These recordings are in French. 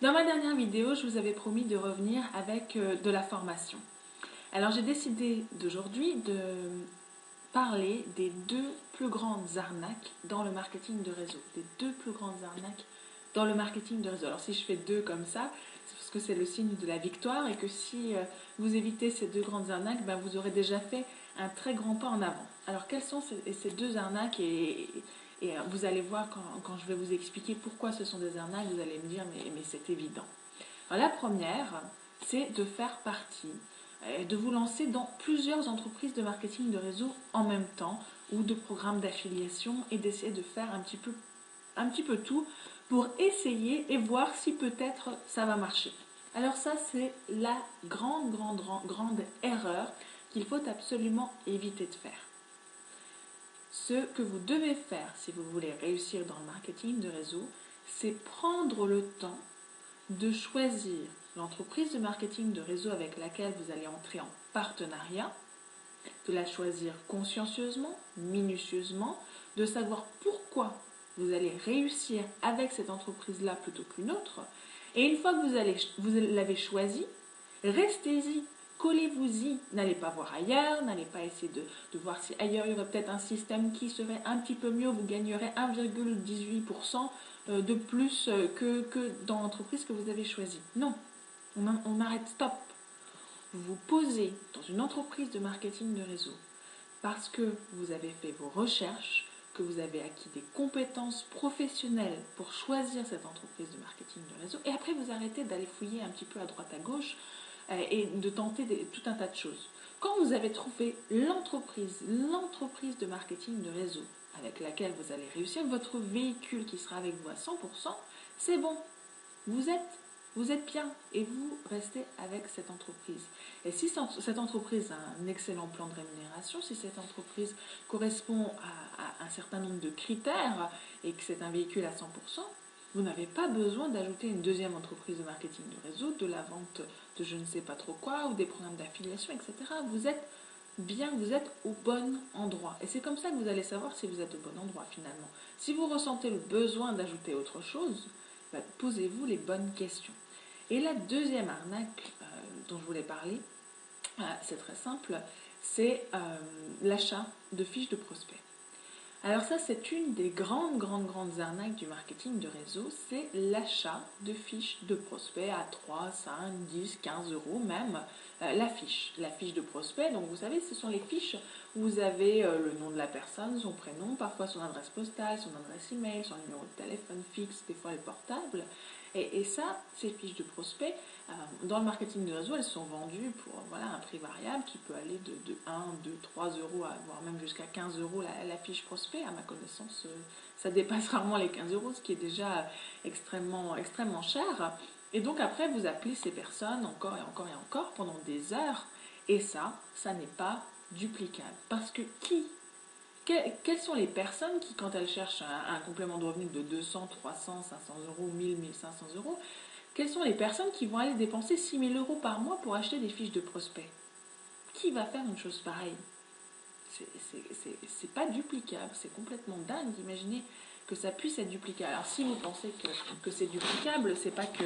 Dans ma dernière vidéo, je vous avais promis de revenir avec de la formation. Alors j'ai décidé d'aujourd'hui de parler des deux plus grandes arnaques dans le marketing de réseau. Des deux plus grandes arnaques dans le marketing de réseau. Alors si je fais deux comme ça, c'est parce que c'est le signe de la victoire et que si vous évitez ces deux grandes arnaques, ben, vous aurez déjà fait un très grand pas en avant. Alors quelles sont ces deux arnaques et vous allez voir quand je vais vous expliquer pourquoi ce sont des arnaques, vous allez me dire mais c'est évident. Alors, la première, c'est de faire partie, de vous lancer dans plusieurs entreprises de marketing de réseau en même temps ou de programmes d'affiliation et d'essayer de faire un petit peu tout pour essayer et voir si peut-être ça va marcher. Alors ça, c'est la grande erreur qu'il faut absolument éviter de faire. Ce que vous devez faire si vous voulez réussir dans le marketing de réseau, c'est prendre le temps de choisir l'entreprise de marketing de réseau avec laquelle vous allez entrer en partenariat, de la choisir consciencieusement, minutieusement, de savoir pourquoi vous allez réussir avec cette entreprise-là plutôt qu'une autre. Et une fois que vous l'avez choisie, restez-y. Collez-vous-y, n'allez pas voir ailleurs, n'allez pas essayer de voir si ailleurs il y aurait peut-être un système qui serait un petit peu mieux, vous gagnerez 1,18% de plus que dans l'entreprise que vous avez choisie. Non, on arrête, stop. Vous vous posez dans une entreprise de marketing de réseau parce que vous avez fait vos recherches, que vous avez acquis des compétences professionnelles pour choisir cette entreprise de marketing de réseau, et après vous arrêtez d'aller fouiller un petit peu à droite à gauche et de tenter tout un tas de choses. Quand vous avez trouvé l'entreprise de marketing de réseau avec laquelle vous allez réussir, votre véhicule qui sera avec vous à 100%, c'est bon. Vous êtes bien et vous restez avec cette entreprise. Et si cette entreprise a un excellent plan de rémunération, si cette entreprise correspond à un certain nombre de critères et que c'est un véhicule à 100%, vous n'avez pas besoin d'ajouter une deuxième entreprise de marketing de réseau, de la vente de je ne sais pas trop quoi, ou des programmes d'affiliation, etc. Vous êtes bien, vous êtes au bon endroit. Et c'est comme ça que vous allez savoir si vous êtes au bon endroit finalement. Si vous ressentez le besoin d'ajouter autre chose, posez-vous les bonnes questions. Et la deuxième arnaque dont je voulais parler, c'est très simple, c'est l'achat de fiches de prospects. Alors ça, c'est une des grandes arnaques du marketing de réseau, c'est l'achat de fiches de prospects à 3, 5, 10, 15 euros même. La fiche de prospect, donc vous savez, ce sont les fiches où vous avez le nom de la personne, son prénom, parfois son adresse postale, son adresse email, son numéro de téléphone fixe, des fois le portable. Et ça, ces fiches de prospect, dans le marketing de réseau, elles sont vendues pour un prix variable qui peut aller de 1, 2, 3 euros, voire même jusqu'à 15 euros la fiche prospect. À ma connaissance, ça dépasse rarement les 15 euros, ce qui est déjà extrêmement cher. Et donc après, vous appelez ces personnes encore et encore pendant des heures. Et ça n'est pas duplicable. Parce que quelles sont les personnes qui, quand elles cherchent un complément de revenu de 200, 300, 500 euros, 1000, 1500 euros, quelles sont les personnes qui vont aller dépenser 6000 euros par mois pour acheter des fiches de prospects? Qui va faire une chose pareille? C'est pas duplicable, c'est complètement dingue d'imaginer que ça puisse être duplicable. Alors si vous pensez que c'est duplicable, c'est pas que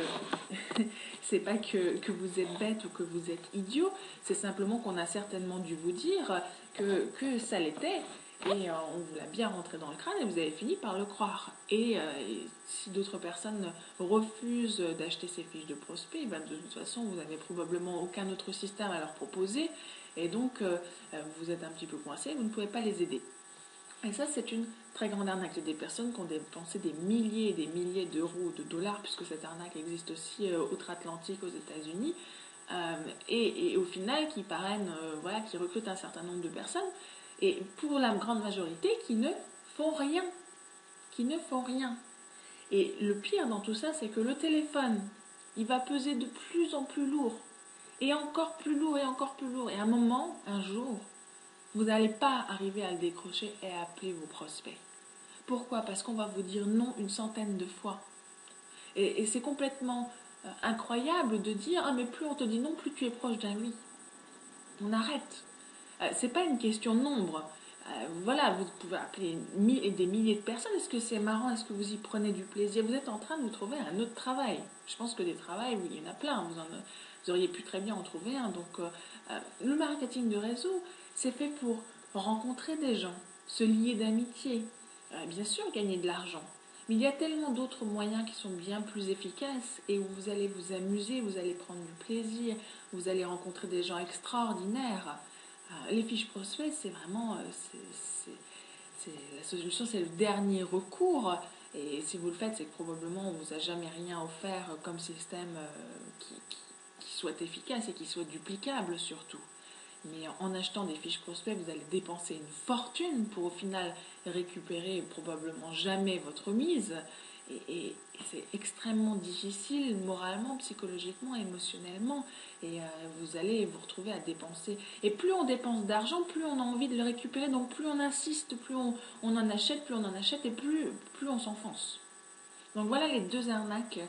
vous êtes bête ou que vous êtes idiot, c'est simplement qu'on a certainement dû vous dire que ça l'était. Et on vous l'a bien rentré dans le crâne et vous avez fini par le croire. Et si d'autres personnes refusent d'acheter ces fiches de prospects, de toute façon, vous n'avez probablement aucun autre système à leur proposer. Et donc, vous êtes un petit peu coincé, vous ne pouvez pas les aider. Et ça, c'est une très grande arnaque. Il y a des personnes qui ont dépensé des milliers et des milliers d'euros ou de dollars, puisque cette arnaque existe aussi outre-Atlantique aux États-Unis. Et au final, qui parrainent, qui recrutent un certain nombre de personnes. Et pour la grande majorité, qui ne font rien. Et le pire dans tout ça, c'est que le téléphone, il va peser de plus en plus lourd. Et encore plus lourd, et encore plus lourd. Et à un moment, un jour, vous n'allez pas arriver à le décrocher et à appeler vos prospects. Pourquoi? Parce qu'on va vous dire non une centaine de fois. Et c'est complètement incroyable de dire « Ah, mais plus on te dit non, plus tu es proche d'un oui. » On arrête. C'est pas une question de nombre. Voilà, vous pouvez appeler des milliers de personnes. Est-ce que c'est marrant? Est-ce que vous y prenez du plaisir? Vous êtes en train de vous trouver un autre travail. Je pense que des travails, oui, il y en a plein. Vous auriez pu très bien en trouver un. Donc, le marketing de réseau, c'est fait pour rencontrer des gens, se lier d'amitié, bien sûr gagner de l'argent. Mais il y a tellement d'autres moyens qui sont bien plus efficaces et où vous allez vous amuser, vous allez prendre du plaisir, vous allez rencontrer des gens extraordinaires. Les fiches prospects, c'est vraiment la solution, c'est le dernier recours. Et si vous le faites, c'est que probablement on ne vous a jamais rien offert comme système qui soit efficace et qui soit duplicable surtout. Mais en achetant des fiches prospects, vous allez dépenser une fortune pour au final récupérer probablement jamais votre mise. Et c'est extrêmement difficile moralement, psychologiquement, émotionnellement. Et vous allez vous retrouver à dépenser. Et plus on dépense d'argent, plus on a envie de le récupérer. Donc plus on insiste, plus on en achète, plus on en achète et plus on s'enfonce. Donc voilà les deux arnaques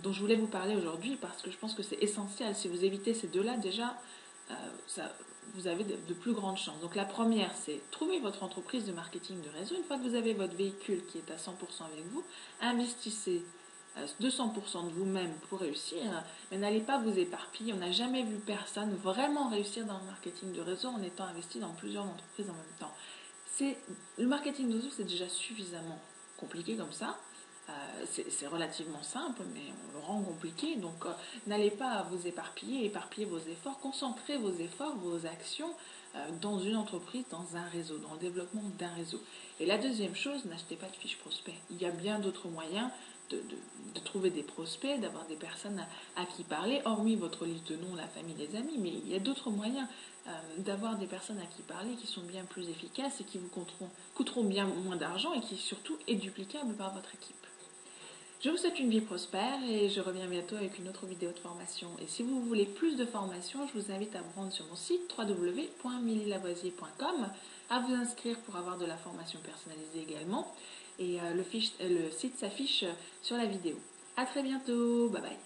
dont je voulais vous parler aujourd'hui parce que je pense que c'est essentiel. Si vous évitez ces deux-là, déjà, vous avez de plus grandes chances. Donc la première, c'est trouver votre entreprise de marketing de réseau. Une fois que vous avez votre véhicule qui est à 100% avec vous, investissez 200% de vous-même pour réussir, mais n'allez pas vous éparpiller. On n'a jamais vu personne vraiment réussir dans le marketing de réseau en étant investi dans plusieurs entreprises en même temps. Le marketing de réseau, c'est déjà suffisamment compliqué comme ça. C'est relativement simple, mais on le rend compliqué. Donc, n'allez pas vous éparpiller vos efforts, concentrez vos efforts, vos actions dans une entreprise, dans un réseau, dans le développement d'un réseau. Et la deuxième chose, n'achetez pas de fiches prospects. Il y a bien d'autres moyens de trouver des prospects, d'avoir des personnes à qui parler, hormis votre liste de noms, la famille, les amis, mais il y a d'autres moyens d'avoir des personnes à qui parler qui sont bien plus efficaces et qui vous coûteront bien moins d'argent et qui surtout est duplicable par votre équipe. Je vous souhaite une vie prospère et je reviens bientôt avec une autre vidéo de formation. Et si vous voulez plus de formation, je vous invite à vous rendre sur mon site www.mililavoisier.com, à vous inscrire pour avoir de la formation personnalisée également. Et le site s'affiche sur la vidéo. À très bientôt, bye bye.